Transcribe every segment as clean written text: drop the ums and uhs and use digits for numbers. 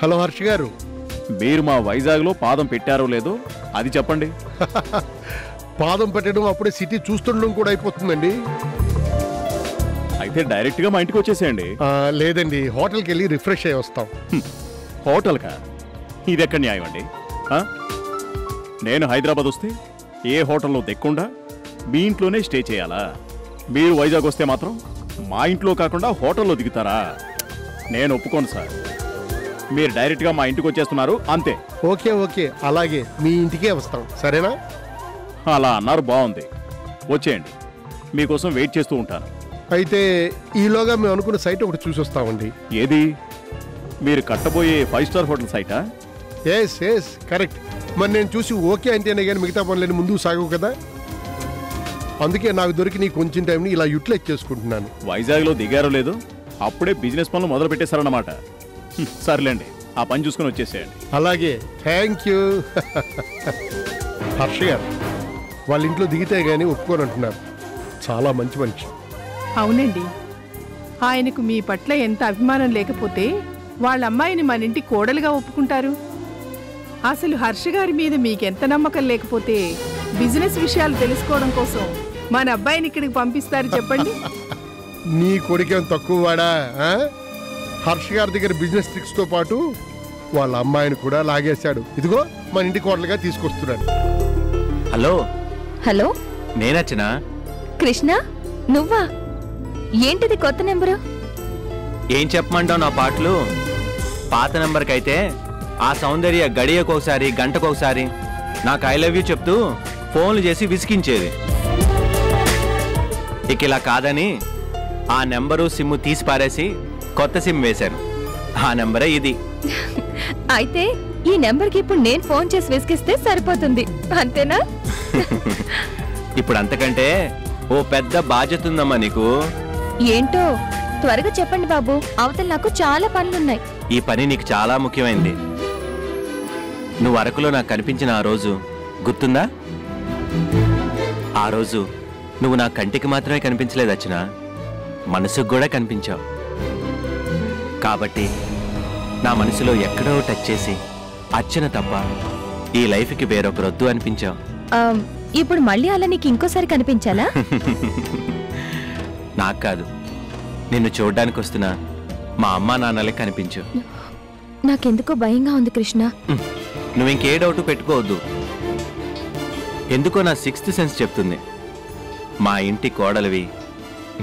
Hello Harsha గారు, మీరు మా వైజాగ్లో పాదం పెట్టారో లేదో అది చెప్పండి. పాదం పెట్టడం అప్పుడే సిటీ చూస్తుండడం కూడా అయిపోతుందండి. అయితే డైరెక్ట్గా మా ఇంటికి వచ్చేసేయండి. లేదండి, హోటల్కి వెళ్ళి రిఫ్రెష్ అయ్యి వస్తాం. హోటల్కా? ఇది ఎక్కడ న్యాయం అండి? నేను హైదరాబాద్ వస్తే ఏ హోటల్లో తెక్కుండా మీ ఇంట్లోనే స్టే చేయాలా? మీరు వైజాగ్ వస్తే మాత్రం మా ఇంట్లో కాకుండా హోటల్లో దిగుతారా? నేను ఒప్పుకోను సార్. మీరు డైరెక్ట్గా మా ఇంటికి వచ్చేస్తున్నారు అంతే. ఓకే ఓకే, అలాగే మీ ఇంటికే వస్తాం, సరేనా? అలా అన్నారు, బాగుంది. వచ్చేయండి, మీకోసం వెయిట్ చేస్తూ ఉంటాను. అయితే ఈలోగా మేము అనుకున్న సైట్ ఒకటి చూసి వస్తామండి. ఏది? మీరు కట్టబోయే 5 స్టార్ హోటల్ సైటా? Yes yes, correct. మరి నేను చూసి ఓకే అంటేనే కానీ మిగతా పనులని ముందుకు సాగవు కదా. అందుకే నాకు దొరికి నీ కొంచెం టైంని ఇలా యూటిలైజ్ చేసుకుంటున్నాను. వైజాగ్లో దిగారో లేదో అప్పుడే బిజినెస్ పనులు మొదలు పెట్టేశారన్నమాట. సర్లేండి, ఆ పని చూసుకుని వచ్చేసేయండి. అలాగే, థ్యాంక్ యూ. హర్ష గారు వాళ్ళ ఇంట్లో దిగితే గానీ ఒప్పుకోనంటున్నారు. చాలా మంచి మనిషి. అవునండి, ఆయనకు మీ పట్ల ఎంత అభిమానం లేకపోతే వాళ్ళ అమ్మాయిని మన ఇంటి కోడలుగా ఒప్పుకుంటారు? అసలు హర్ష గారి మీద మీకెంత నమ్మకం లేకపోతే బిజినెస్ విషయాలు తెలుసుకోవడం కోసం మన అబ్బాయిని ఇక్కడికి పంపిస్తారు చెప్పండి? నీ కొడుకేం తక్కువ వాడా? హర్ష గారి దగ్గర బిజినెస్ ట్రిక్స్ తో పాటు వాళ్ళ అమ్మాయిని కూడా లాగేశాడు. ఇదిగో మన ఇంటి కోడలుగా తీసుకొస్తున్నాడు. Hello hello, నేనచ్చినా? కృష్ణ నువ్వా? ఏంటిది కొత్త నెంబరు? ఏం చెప్పమంటావు నా పాటలు? పాత నెంబర్కి అయితే ఆ సౌందర్య గడియకోసారి గంటకోసారి నాకు ఐ లవ్ యూ చెప్తూ ఫోన్లు చేసి విసిగించేది. ఇక ఇలా కాదని ఆ నెంబరు సిమ్ము తీసి పారేసి కొత్త సిమ్ వేశాను. ఆ నెంబరే ఇది. అయితే ఈ నెంబర్కి ఇప్పుడు నేను ఫోన్ చేసి విసిగిస్తే సరిపోతుంది, అంతేనా? ఇప్పుడు అంతకంటే ఓ పెద్ద బాధ్యత ఉందమ్మా నీకు. ఏంటో త్వరగా చెప్పండి బాబు, అవతల నాకు చాలా పనులున్నాయి. ఈ పని నీకు చాలా ముఖ్యమైంది. నువ్వు అరకులో నాకు కనిపించిన ఆ రోజు గుర్తుందా? ఆ రోజు నువ్వు నా కంటికి మాత్రమే కనిపించలేదు అర్చన, మనసుకు కూడా కనిపించావు. కాబట్టి నా మనసులో ఎక్కడో టచ్ చేసి అర్చన తప్ప ఈ లైఫ్కి వేరొకరొద్దు అనిపించావు. ఇప్పుడు మళ్ళీ అలా నీకు ఇంకోసారి కనిపించాలా? నాకు కాదు, నిన్ను చూడ్డానికి వస్తున్నా మా అమ్మా నాన్నలే కనిపించు. నాకెందుకో భయంగా ఉంది కృష్ణ. నువ్వు ఇంకే డౌట్ పెట్టుకోవద్దు. ఎందుకో నా 6th సెన్స్ చెప్తుంది మా ఇంటి కోడలివి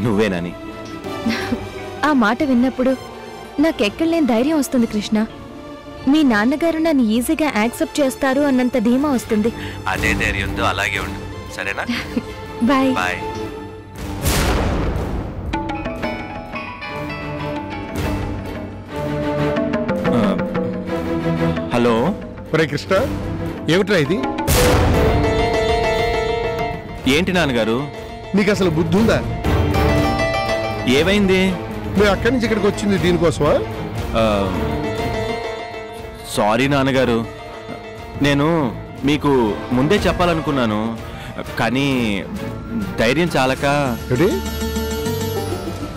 నువ్వేనని. ఆ మాట విన్నప్పుడు నాకెక్కడ లేని ధైర్యం వస్తుంది కృష్ణ. మీ నాన్నగారు నన్ను ఈజీగా యాక్సెప్ట్ చేస్తారు అన్నంత ధీమా వస్తుంది. అదే ధైర్యంతో అలాగే ఉండు, సరేనా? Bye bye. హలో. ఒరే కృష్ణ, ఏమిట్రా ఇది? ఏంటి నాన్నగారు? నీకు అసలు బుద్ధి ఉందా? ఏమైంది? మేము అక్కడి నుంచి ఇక్కడికి వచ్చింది దీనికోసమా? సారీ నాన్నగారు, నేను మీకు ముందే చెప్పాలనుకున్నాను, కానీ ధైర్యం చాలక.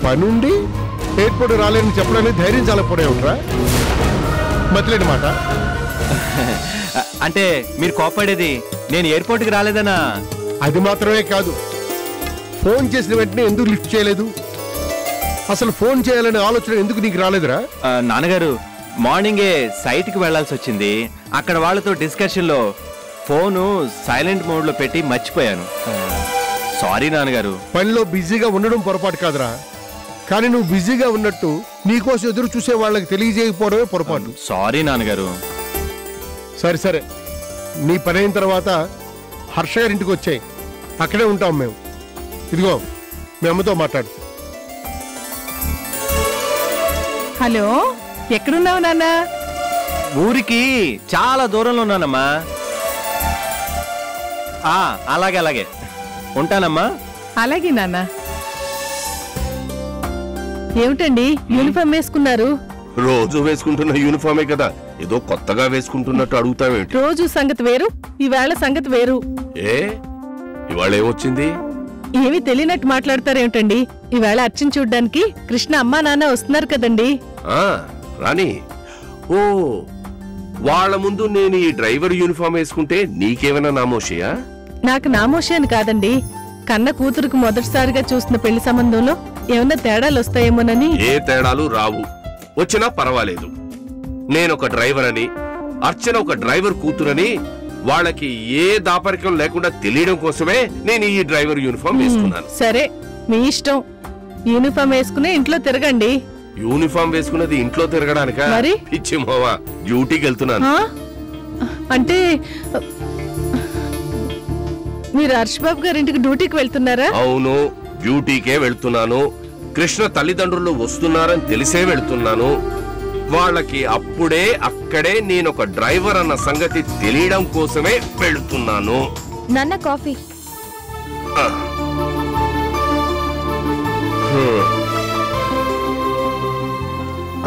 పనుండి ఎయిర్పోర్ట్ రాలేని చెప్పడానికి ధైర్యం చాలకపోవడం ఏమిట్రా? మతిలేని మాట. అంటే మీరు కోపడేది నేను ఎయిర్పోర్ట్కి రాలేదనా? అది మాత్రమే కాదు, ఫోన్ చేసిన వెంటనే ఎందుకు లిఫ్ట్ చేయలేదు? అసలు ఫోన్ చేయాలనే ఆలోచన ఎందుకు నీకు రాలేదురా? నాన్నగారు, మార్నింగే సైట్కి వెళ్లాల్సి వచ్చింది. అక్కడ వాళ్ళతో డిస్కషన్లో ఫోను సైలెంట్ మోడ్లో పెట్టి మర్చిపోయాను. సారీ నాన్నగారు. పనిలో బిజీగా ఉండడం పొరపాటు కాదురా, కానీ నువ్వు బిజీగా ఉన్నట్టు నీకోసం ఎదురు చూసే వాళ్ళకి తెలియజేయకపోవడమే పొరపాటు. సారీ నాన్నగారు. సరే సరే, నీ పని అయిన తర్వాత హర్ష గారి ఇంటికి వచ్చాయి, అక్కడే ఉంటాం మేము. ఇదిగో మీ అమ్మతో మాట్లాడు. హలో, ఎక్కడున్నావు నాన్న? ఊరికి చాలా దూరంలో ఉన్నానమ్మా. అలాగే అలాగే ఉంటానమ్మా. అలాగే నాన్న. ఏమిటండి యూనిఫామ్ వేసుకున్నారు? రోజు వేసుకుంటున్న యూనిఫామే కదా, ఏదో కొత్తగా వేసుకుంటున్నట్టు అడుగుతావేంటి? రోజు సంగతి వేరు, ఈవేళ సంగతి వేరు. ఇవాళ ఏమొచ్చింది? ఏమీ తెలియనట్టు మాట్లాడతారేమిటండి? ఈవేళ అర్చన చూడ్డానికి కృష్ణ అమ్మా నాన్న వస్తున్నారు కదండి. రాని ఓ వాళ్ళ ముందు నేను ఈ డ్రైవర్ యూనిఫామ్ వేసుకుంటే నీకేమైనా నామోషియా? నాకు నామోషి అని కాదండి, కన్న కూతురుకు మొదటిసారిగా చూసిన పెళ్లి సంబంధంలో ఏమన్నా తేడాలు వస్తాయేమోనని. ఏ తేడాలు రావు, వచ్చినా పర్వాలేదు. నేనొక డ్రైవర్ అని, అర్చన ఒక డ్రైవర్ కూతురని వాళ్ళకి ఏ దాపరికం లేకుండా తెలియడం కోసమే నేను ఈ డ్రైవర్ యూనిఫామ్ వేసుకున్నాను. సరే, మీ ఇష్టం. యూనిఫామ్ వేసుకునే ఇంట్లో తిరగండి. యూనిఫామ్ వేసుకున్నది ఇంట్లో తిరగడానికా? మరి? పిచ్చి మోవా, డ్యూటీకి వెళ్తున్నాను. ఆ? అంటే మీరు హర్షబాబు గారింటికి డ్యూటీకి వెళ్తున్నారా? అవును, డ్యూటీకే వెళ్తున్నాను. కృష్ణ తల్లిదండ్రులు వస్తున్నారని తెలిసే వెళ్తున్నాను. వాళ్ళకి అప్పుడే అక్కడే నేనొక డ్రైవర్ అన్న సంగతి తెలియడం కోసమే వెళుతున్నాను. నాన్న కాఫీ.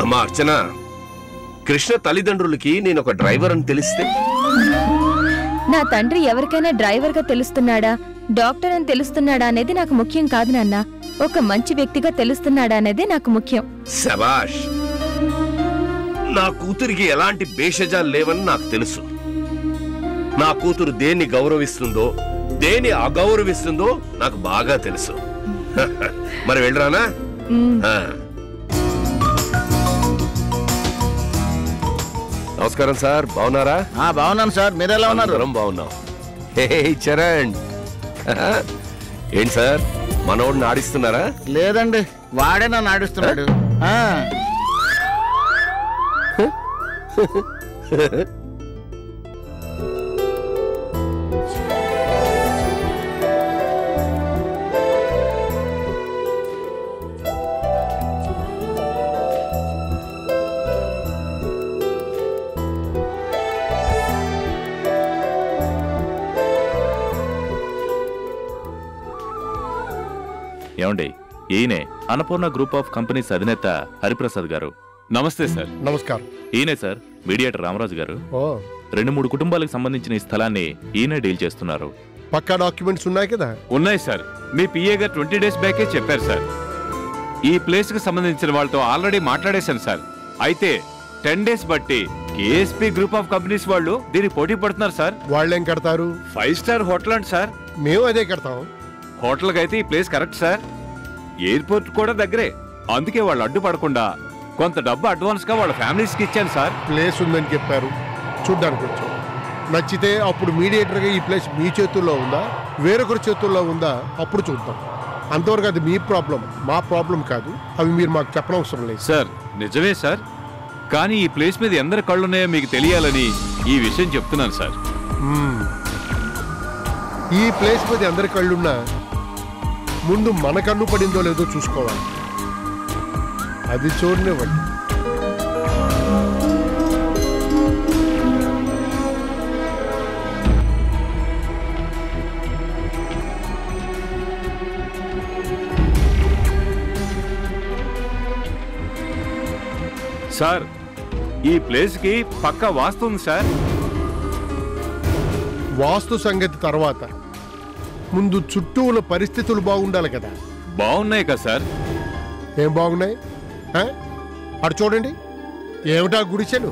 అమ్మా అర్చన, కృష్ణ తల్లిదండ్రులకి నేనొక డ్రైవర్ అని తెలిస్తే? నా తండ్రి ఎవరికైనా డ్రైవర్ గా తెలుస్తున్నాడా, డాక్టర్ అని తెలుస్తున్నాడా అనేది నాకు ముఖ్యం కాదు నాన్న. ఒక మంచి వ్యక్తిగా తెలుస్తున్నాడా అనేది నాకు ముఖ్యం. శబాష్, నా కూతురికి ఎలాంటి భేషజాలు లేవని నాకు తెలుసు. నా కూతురు దేన్ని గౌరవిస్తుందో దేన్ని అగౌరవిస్తుందో నాకు బాగా తెలుసు. మరి వెళ్ళరానా? నమస్కారం సార్, బాగున్నారా? బాగున్నాను సార్, మీరు ఎలా ఉన్నారు? బాగున్నాం. హే చరణ్, ఏంటి సార్ మనోడిని ఆడిస్తున్నారా? లేదండి, వాడే నన్ను ఆడిస్తున్నాడు. ఏమండి, ఈయనే అన్నపూర్ణ గ్రూప్ ఆఫ్ కంపెనీస్ అధినేత హరిప్రసాద్ గారు. నమస్తే సార్. నమస్కారం. ఈయనే సార్ మీడియేటర్ రామరాజు గారు. ఓ, 2-3 కుటుంబాలకు సంబంధించిన ఈ స్థలాన్ని ఈయనే డీల్ చేస్తున్నారు. పక్కా డాక్యుమెంట్స్ ఉన్నాయి కదా? ఉన్నాయి సార్. మీ పిఏ గారు 20 days బ్యాకే చెప్పారు సార్. ఈ ప్లేస్ కి సంబంధించిన వాళ్ళతో ఆల్రెడీ మాట్లాడేశాను సార్. అయితే 10 days బట్టి కేఎస్పీ గ్రూప్ ఆఫ్ కంపెనీస్ వాళ్ళు దీనికి పోటీ పడుతున్నారు సార్. వాళ్ళేం కడతారు? 5 star హోటల్ అండి సార్. మేము అదే కడతాం. హోటల్కి అయితే ఈ ప్లేస్ కరెక్ట్ సార్. ఎయిర్పోర్ట్ కూడా దగ్గరే. అందుకే వాళ్ళు అడ్డుపడకుండా కొంత డబ్బు అడ్వాన్స్ గా వాళ్ళ ఫ్యామిలీస్ కి ఇచ్చాను సార్. ప్లేస్ ఉందని చెప్పారు, చూడ్డానికి వచ్చాం. నచ్చితే అప్పుడు మీడియేటర్గా ఈ ప్లేస్ మీ చేతుల్లో ఉందా వేరొకరి చేతుల్లో ఉందా అప్పుడు చూద్దాం. అంతవరకు అది మీ ప్రాబ్లం, మా ప్రాబ్లం కాదు. అవి మీరు మాకు చెప్పనవసరం లేదు సార్. నిజమే సార్, కానీ ఈ ప్లేస్ మీద ఎందరి కళ్ళున్నాయో మీకు తెలియాలని ఈ విషయం చెప్తున్నాను సార్. ఈ ప్లేస్ మీద అందరి కళ్ళున్నా ముందు మన కన్ను పడిందో లేదో చూసుకోవాలి. అది చూడనివ్వండి. సార్, ఈ ప్లేస్ కి పక్కా వాస్తు ఉంది సార్. వాస్తు సంగతి తర్వాత ముందు చుట్టూ ఉన్న పరిస్థితులు బాగుండాలి కదా. బాగున్నాయి కదా సార్. ఏం బాగున్నాయి? అటు చూడండి, ఏమిటా గుడిసెలు?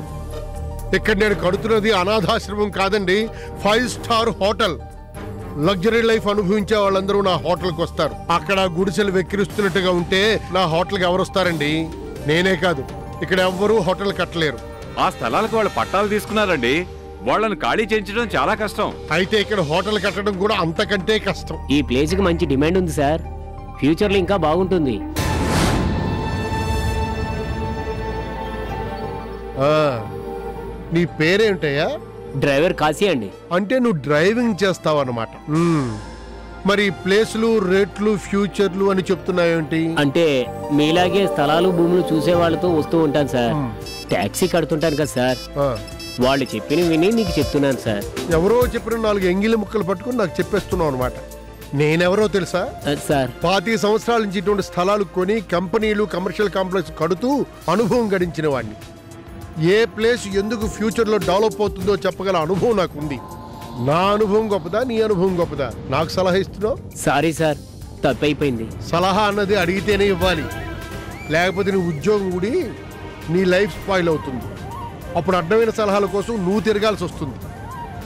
ఇక్కడ నేను కడుతున్నది అనాథాశ్రమం కాదండి, 5 star హోటల్. లగ్జరీ లైఫ్ అనుభవించే వాళ్ళందరూ నా హోటల్కి వస్తారు. అక్కడ గుడిసెలు వెక్కిరిస్తున్నట్టుగా ఉంటే నా హోటల్కి ఎవరు వస్తారండి? నేనే కాదు, ఇక్కడ ఎవ్వరూ హోటల్ కట్టలేరు. ఆ స్థలాలకు వాళ్ళు పట్టాలు తీసుకున్నారండి. వాళ్ళని ఖాళీ చేయించడం చాలా కష్టం. అయితే ఇక్కడ హోటల్ కట్టడం కూడా అంతకంటే కష్టం. ఈ ప్లేస్ కి మంచి డిమాండ్ ఉంది సార్. ఫ్యూచర్ లో ఇంకా బాగుంటుంది. నీ పేరేంటయ్యా? డ్రైవర్ కాశీ అండి. అంటే నువ్వు డ్రైవింగ్ చేస్తావు అన్నమాట. మరి ప్లేస్లు, రేట్లు, ఫ్యూచర్లు అని చెప్తున్నాయేంటి? అంటే మీలాగే స్థలాలు, భూములు చూసే వాళ్ళతో వస్తూ ఉంటాను సార్. ట్యాక్సీ కడుతుంటాను కదా సార్. వాళ్ళు చెప్పిన విని మీకు చెప్తున్నాను సార్. ఎవరో చెప్పిన 4 ఎంగిలి ముక్కలు పట్టుకుని నాకు చెప్పేస్తున్నావు అనమాట. నేనెవరో తెలుసా సార్? 25 సంవత్సరాల నుంచి ఇటువంటి స్థలాలు కొని కంపెనీలు, కమర్షియల్ కాంప్లెక్స్ కడుతూ అనుభవం గడించిన వాడిని. ఏ ప్లేస్ ఎందుకు ఫ్యూచర్లో డెవలప్ అవుతుందో చెప్పగల అనుభవం నాకుంది. నా అనుభవం గొప్పదా, నీ అనుభవం గొప్పదా? నాకు సలహా ఇస్తున్నావు? సారీ సార్, తప్పైపోయింది. సలహా అన్నది అడిగితేనే ఇవ్వాలి, లేకపోతే నీ ఉద్యోగం ఊడి నీ లైఫ్ స్పాయిల్ అవుతుంది. అప్పుడు అడ్డమైన సలహాల కోసం నువ్వు తిరగాల్సి వస్తుంది.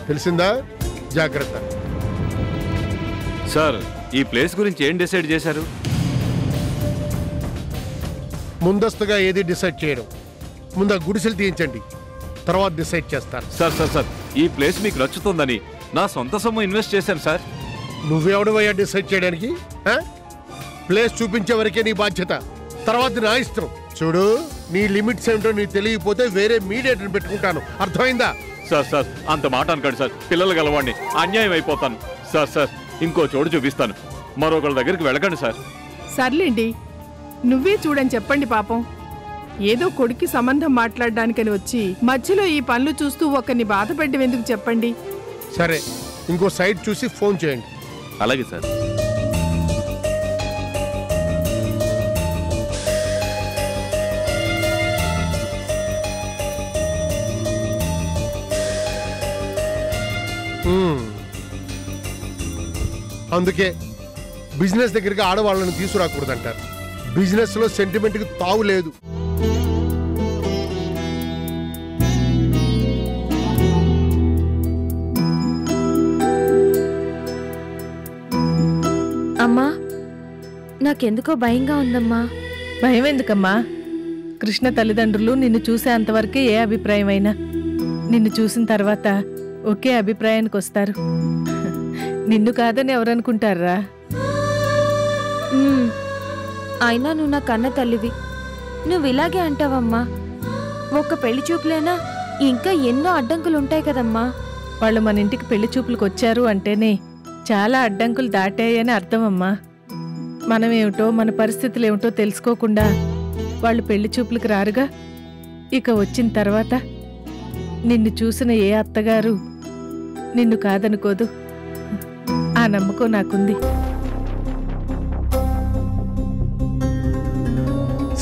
తెలిసిందా? జాగ్రత్త. సార్, ఈ ప్లేస్ గురించి ఏం డిసైడ్ చేశారు? ముందస్తుగా ఏది డిసైడ్ చేయడం. ముందు ఆ గుడిసెలు తీయించండి, తర్వాత డిసైడ్ చేస్తాను. సార్, ఈ ప్లేస్ మీకు నచ్చుతుందని నా సొంత సొమ్ము ఇన్వెస్ట్ చేశాను సార్. నువ్వెవడవయ్యా డిసైడ్ చేయడానికి? ప్లేస్ చూపించే వరకే నీ బాధ్యత, తర్వాత నా ఇష్టం. చూడు, నీ లిమిట్స్ ఏమిటో నీకు తెలియకపోతే వేరే మీడియేటర్ పెట్టుకుంటాను. అర్థమైందా? సార్, అంత మాట అనకండి సార్. పిల్లలు గలవాడిని, అన్యాయం అయిపోతాను. సార్, ఇంకో చోటు చూపిస్తాను. మరొకళ్ళ దగ్గరికి వెళ్ళకండి సార్. సర్లేండి, నువ్వే చూడని చెప్పండి. పాపం ఏదో కొడుక్కి సంబంధం మాట్లాడడానికని వచ్చి మధ్యలో ఈ పనులు చూస్తూ ఒకరిని బాధపెట్టడం ఎందుకు చెప్పండి? సరే, ఇంకో సైట్ చూసి ఫోన్ చేయండి. అలాగే సార్. అందుకే బిజినెస్ దగ్గరికి ఆడవాళ్ళని తీసుకురాకూడదంటారు. బిజినెస్ లో సెంటిమెంట్ కి తావు లేదు. అమ్మా, నాకెందుకో భయంగా ఉందమ్మా. భయం ఎందుకమ్మా? కృష్ణ తల్లిదండ్రులు నిన్ను చూసే అంతవరకే ఏ అభిప్రాయమైనా నిన్ను చూసిన తర్వాత ఒకే అభిప్రాయానికి వస్తారు. నిన్ను కాదని ఎవరనుకుంటారా? అయినా నువ్వు నా కన్న తల్లివి, నువ్వు ఇలాగే అంటావమ్మా. ఒక్క పెళ్లి చూపులేనా, ఇంకా ఎన్నో అడ్డంకులు ఉంటాయి కదమ్మా. వాళ్ళు మన ఇంటికి పెళ్లి చూపులకు వచ్చారు అంటేనే చాలా అడ్డంకులు దాటాయని అర్థమమ్మా. మనమేమిటో మన పరిస్థితులేమిటో తెలుసుకోకుండా వాళ్ళు పెళ్లి చూపులకు రారుగా. ఇక వచ్చిన తర్వాత నిన్ను చూసిన ఏ అత్తగారు నిన్ను కాదనుకోదు. ఆ నమ్మకం నాకుంది.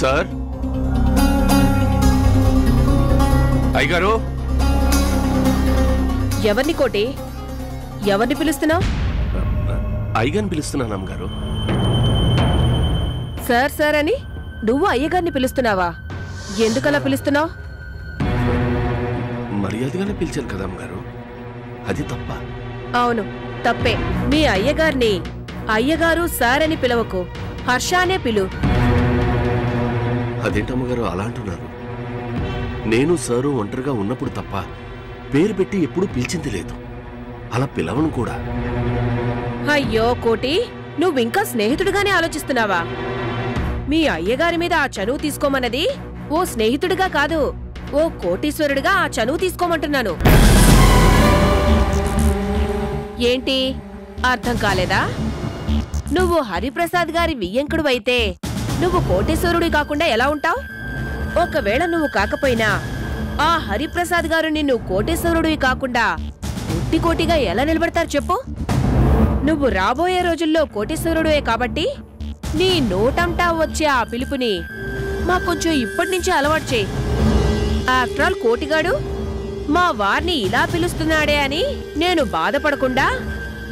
సార్, అయ్యగారు. ఎవరిని కోటి? ఎవరిని పిలుస్తున్నావు? అయ్యగారిని పిలుస్తున్నాను అమ్మగారు. సార్ అని నువ్వు అయ్యగారిని పిలుస్తున్నావా? ఎందుకలా పిలుస్తున్నావు? మర్యాదగానే పిలిచాను కదా అమ్మగారు, అది తప్ప? అవును, తప్పే. మీ అయ్యగారిని అయ్యగారు సార్ అని పిలవకు, హర్ష అనే పిలు. అదేంటమ్మగారు అలా అంటున్నారు? నేను సారు ఒంటరిగా ఉన్నప్పుడు తప్ప పేరు పెట్టి ఎప్పుడూ పిలిచింది లేదు, అలా పిలవను కూడా. అయ్యో కోటి, నువ్వింకా స్నేహితుడిగానే ఆలోచిస్తున్నావా? మీ అయ్యగారి మీద ఆ చనువు తీసుకోమన్నది ఓ స్నేహితుడిగా కాదు, ఓ కోటీశ్వరుడిగా ఆ చనువు తీసుకోమంటున్నాను. ఏంటి, అర్థం కాలేదా? నువ్వు హరిప్రసాద్ గారి వియ్యంకుడు అయితే నువ్వు కోటీశ్వరుడి కాకుండా ఎలా ఉంటావు? ఒకవేళ నువ్వు కాకపోయినా ఆ హరిప్రసాద్ గారు నిన్ను కోటీశ్వరుడివి కాకుండా కోటిగా ఎలా నిలబడతారు చెప్పు? నువ్వు రాబోయే రోజుల్లో కోటీశ్వరుడివే కాబట్టి నీ నోటంటా వచ్చే ఆ పిలుపుని మాకొంచెం ఇప్పటి నుంచే అలవాటు చేయి. ఆఫ్టర్ ఆల్ కోటిగాడు మా వారిని ఇలా పిలుస్తున్నాడే అని నేను బాధపడకుండా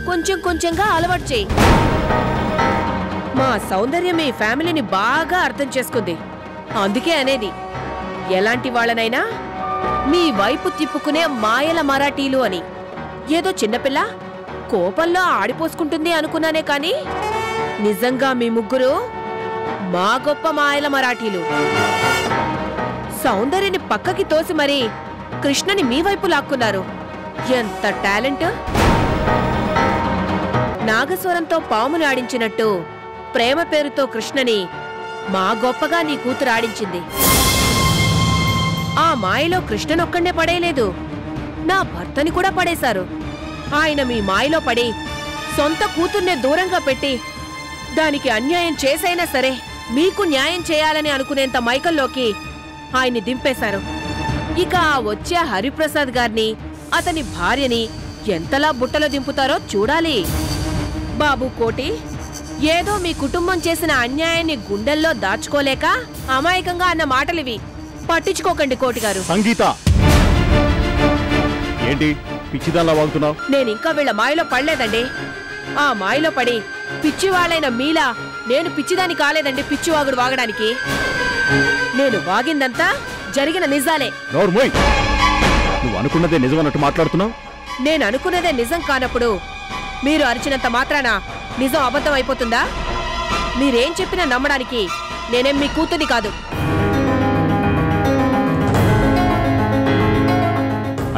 కొంచెం కొంచెంగా అలవాటు చేయి. మా సౌందర్యం ఈ ఫ్యామిలీని బాగా అర్థం చేసుకుంది. అందుకే అనేది, ఎలాంటి వాళ్ళనైనా మీ వైపు తిప్పుకునే మాయల మరాఠీలు అని. ఏదో చిన్నపిల్ల కోపంలో ఆడిపోసుకుంటుంది అనుకున్నానే కాని నిజంగా మీ ముగ్గురు మా గొప్ప మాయల మరాఠీలు. సౌందర్యని పక్కకి తోసి మరీ కృష్ణని మీ వైపు లాక్కున్నారు. ఎంత టాలెంట్! నాగస్వరంతో పాముని ఆడించినట్టు ప్రేమ పేరుతో కృష్ణని మా గొప్పగా నీ కూతురు ఆడించింది. ఆ మాయలో కృష్ణనొక్కడే పడేయలేదు, నా భర్తని కూడా పడేశారు. ఆయన మీ మాయలో పడి సొంత కూతుర్నే దూరంగా పెట్టి దానికి అన్యాయం చేసైనా సరే మీకు న్యాయం చేయాలని అనుకునేంత మైకల్లోకి ఆయన్ని దింపేశారు. ఇక ఆ వచ్చే హరిప్రసాద్ గారిని, అతని భార్యని ఎంతలా బుట్టలో దింపుతారో చూడాలి. బాబు కోటి, ఏదో మీ కుటుంబం చేసిన అన్యాయాన్ని గుండెల్లో దాచుకోలేక అమాయకంగా అన్న మాటలివి. పట్టించుకోకండి కోటిగారు. సంగీత, ఏంటి పిచ్చిదాల్లా వాగుతున్నావు? నేనింకా వీళ్ళ మాయలో పడలేదండి. ఆ మాయలో పడి పిచ్చివాళ్ళైన మీలా నేను పిచ్చిదాని కాలేదండి పిచ్చివాగుడు వాగడానికి. నేను వాగిందంతా జరిగిన నిజాలే. నోర్మోయ్. నువ్వు అనుకున్నదే నిజమన్నట్టు మాట్లాడుతున్నావు. నేను అనుకున్నదే నిజం కానప్పుడు మీరు అరిచినంత మాత్రాన నిజం అబద్ధం అయిపోతుందా? మీరేం చెప్పినా నమ్మడానికి నేనేం మీ కూతుని కాదు.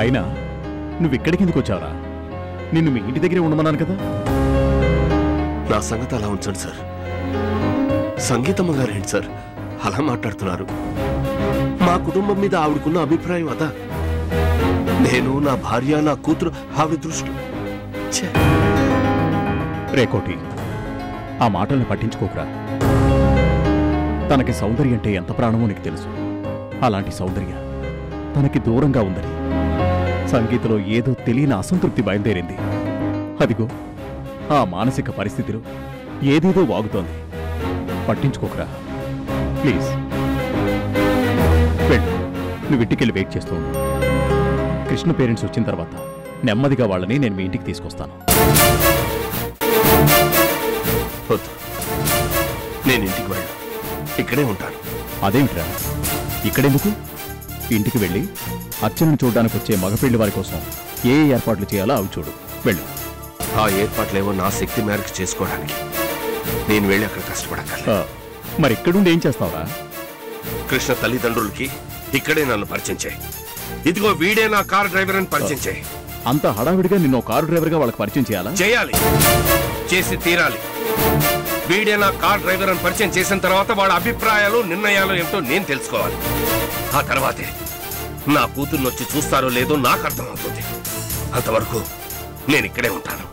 అయినా నువ్వు ఇక్కడికి ఎందుకు వచ్చావురా? నిన్ను మీ ఇంటి దగ్గరే ఉండమన్నాను కదా. నా సంగతి అలా ఉంచండి సార్. సంగీతమ్మ గారు ఏంటి సార్ అలా మాట్లాడుతున్నారు? మా కుటుంబం మీద ఆవిడకున్న అభిప్రాయం అదా? నేను, నా భార్య, నా కూతురు ఆవిడ దృష్టి. రేకోటి, ఆ మాటల్ని పట్టించుకోకురా. తనకి సౌందర్య అంటే ఎంత ప్రాణమో నీకు తెలుసు. అలాంటి సౌందర్య తనకి దూరంగా ఉందని సంగీతలో ఏదో తెలియని అసంతృప్తి బయలుదేరింది. అదిగో ఆ మానసిక పరిస్థితిలో ఏదేదో వాగుతోంది. పట్టించుకోకురా ప్లీజ్. వెళ్ళు, నువ్వు ఇంటికెళ్ళి వెయిట్ చేస్తూ ఉండు. కృష్ణ పేరెంట్స్ వచ్చిన తర్వాత నెమ్మదిగా వాళ్ళని నేను మీ ఇంటికి తీసుకొస్తాను. వద్దు, నేను ఇంటికి వెళ్ళను, ఇక్కడే ఉంటాను. అదేమిట్రా, ఇక్కడెందుకు? ఇంటికి వెళ్ళి అర్చనను చూడడానికి వచ్చే మగపెళ్లి వారి కోసం ఏ ఏర్పాట్లు చేయాలో అవి చూడు. వెళ్ళు. ఆ ఏర్పాట్లేవో నా శక్తి మేరకు చేసుకోవడానికి నేను వెళ్ళి అక్కడ కష్టపడగలను. మరి ఇక్కడుండి ఏం చేస్తావా? కృష్ణ తల్లిదండ్రులకి ఇక్కడే నన్ను పరిచయం చేయి. ఇదిగో వీడే నా కారు డ్రైవర్ అని పరిచయం చేయి. అంత హడావిడిగా నిన్ను కారు డ్రైవర్గా వాళ్ళకి పరిచయం చేయాలా? చేయాలి, చేసి తీరాలి. వీడే నా కార్ డ్రైవర్ అని పరిచయం చేసిన తర్వాత వాళ్ళ అభిప్రాయాలు, నిర్ణయాలు ఏమిటో నేను తెలుసుకోవాలి. ఆ తర్వాతే నా కూతుర్ని వచ్చి చూస్తారో లేదో నాకు అర్థమవుతుంది. అంతవరకు నేను ఇక్కడే ఉంటాను.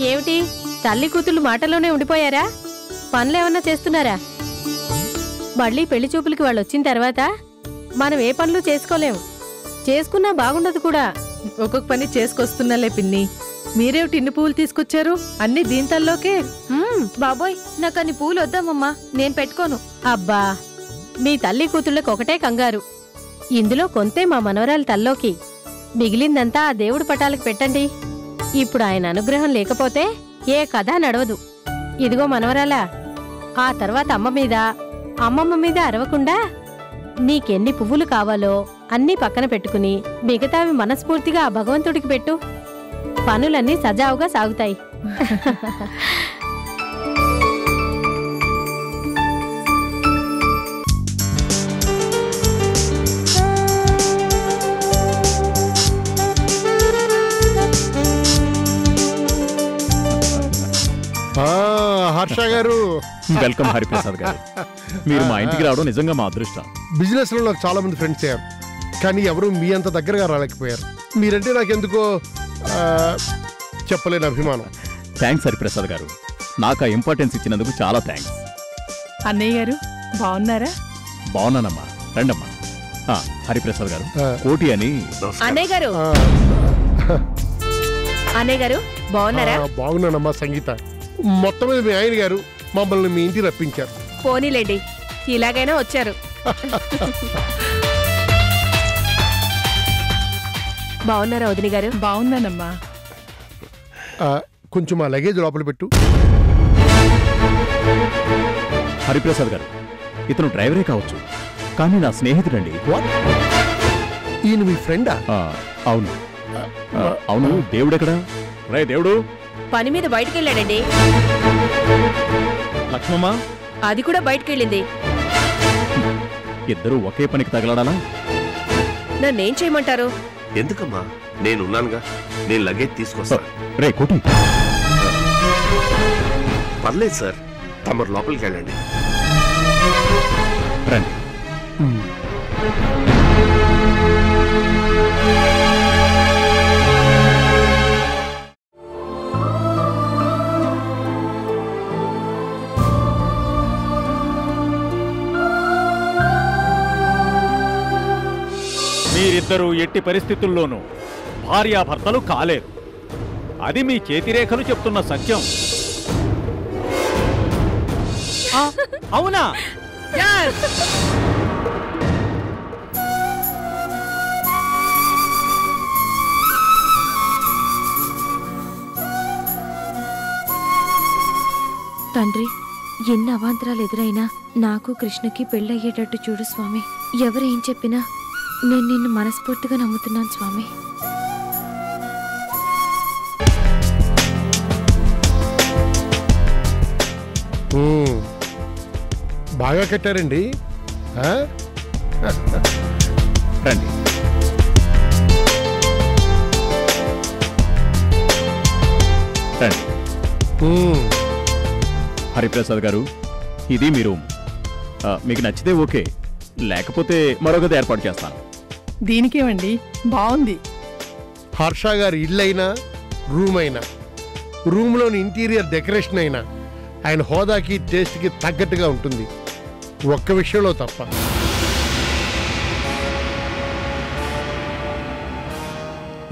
ఏమిటి, తల్లి కూతుళ్ళు మాటలోనే ఉండిపోయారా? పనులేమన్నా చేస్తున్నారా? మళ్ళీ పెళ్లి చూపులకి వాళ్ళు వచ్చిన తర్వాత మనం ఏ పనులు చేసుకోలేము. చేసుకున్నా బాగుండదు కూడా. ఒక్కొక్క పని చేసుకొస్తున్నాలే పిన్ని. మీరేమిటి ఇన్ని పువ్వులు తీసుకొచ్చారు? అన్ని దీంతల్లోకే. బాబోయ్, నాకు అన్ని పూలు వద్దామమ్మా, నేను పెట్టుకోను. అబ్బా, మీ తల్లి కూతుళ్ళకి ఒకటే కంగారు. ఇందులో కొంతే మా మనవరాలి తల్లోకి, మిగిలిందంతా ఆ దేవుడి పటాలకు పెట్టండి. ఇప్పుడు ఆయన అనుగ్రహం లేకపోతే ఏ కథ నడవదు. ఇదిగో మనవరాలా, ఆ తర్వాత అమ్మ మీద, అమ్మమ్మ మీద అరవకుండా నీకెన్ని పువ్వులు కావాలో అన్నీ పక్కన పెట్టుకుని మిగతావి మనస్ఫూర్తిగా ఆ భగవంతుడికి పెట్టు. పనులన్నీ సజావుగా సాగుతాయి. హర్ష గారు, వెల్కమ్ హరిప్రసాద్ గారు. మీరు మా ఇంటికి రావడం నిజంగా మా అదృష్టం. బిజినెస్ లో నాకు చాలా మంది ఫ్రెండ్స్ అయ్యారు, కానీ ఎవరు మీ అంత దగ్గరగా రాలేకపోయారు. మీరంటే నాకెందుకో చెప్పలేని అభిమానం. థ్యాంక్స్ హరిప్రసాద్ గారు, నాకు ఆ ఇంపార్టెన్స్ ఇచ్చినందుకు చాలా థ్యాంక్స్. అన్నయ్య గారు బాగున్నారా? బాగున్నానమ్మా, రండమ్మా. హరిప్రసాద్ గారు, కోటి అని. అన్నయ్య గారు, అన్నయ్య గారు బాగున్నారా? బాగున్నానమ్మా సంగీత. మొత్తం మీద మీ ఆయన గారు మమ్మల్ని మీ ఇంటికి రప్పించారు. పోనీలేండి, ఇలాగైనా వచ్చారు. బాగున్నారా వదిన గారు? బాగున్నానమ్మా. కొంచెం ఆ లగేజ్ లోపల పెట్టు. హరిప్రసాద్ గారు, ఇతను డ్రైవరే కావచ్చు, కానీ నా స్నేహితుడండి. ఈయన మీ ఫ్రెండా? అవును అవును. దేవుడెక్కడా? రే దేవుడు. పని మీద బయటకెళ్ళాడండి. లక్ష్మమ్మ? అది కూడా బయటకెళ్ళింది. ఇద్దరు ఒకే పనికి తగలడాలా? నన్నేం చేయమంటారు? ఎందుకమ్మా, నేనున్నానుగా, నేను లగేజ్ తీసుకొస్తా. రే కోటి. పర్లేదు సార్, తమరు లోపలికి వెళ్ళండి. రండి. మీరిద్దరూ ఎట్టి పరిస్థితుల్లోనూ భార్యాభర్తలు కాలేరు. అది మీ చేతిరేఖలు చెప్తున్న సత్యం. అవునా? తండ్రి, ఎన్ని అవాంతరాలు ఎదురైనా నాకు కృష్ణకి పెళ్ళయ్యేటట్టు చూడు స్వామి. ఎవరేం చెప్పినా నేను నిన్ను మనస్ఫూర్తిగా నమ్ముతున్నాను స్వామి. బాగా కట్టారండి. రండి. రండి. హరిప్రసాద్ గారు, ఇది మీ రూమ్. మీకు నచ్చితే ఓకే, లేకపోతే మరొకటి ఏర్పాటు చేస్తాను. దీనికేమండి, బాగుంది. హర్ష గారి ఇల్లు అయినా రూమ్ అయినా, రూమ్లోని ఇంటీరియర్ డెకరేషన్ అయినా ఆయన హోదాకి టేస్ట్కి తగ్గట్టుగా ఉంటుంది. ఒక్క విషయంలో తప్ప.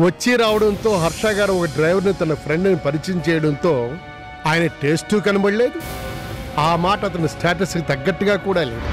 వచ్చి రావడంతో హర్ష గారు ఒక డ్రైవర్ని తన ఫ్రెండ్ని పరిచయం చేయడంతో ఆయన టేస్టు కనబడలేదు. ఆ మాట అతని స్టేటస్కి తగ్గట్టుగా కూడా లేదు.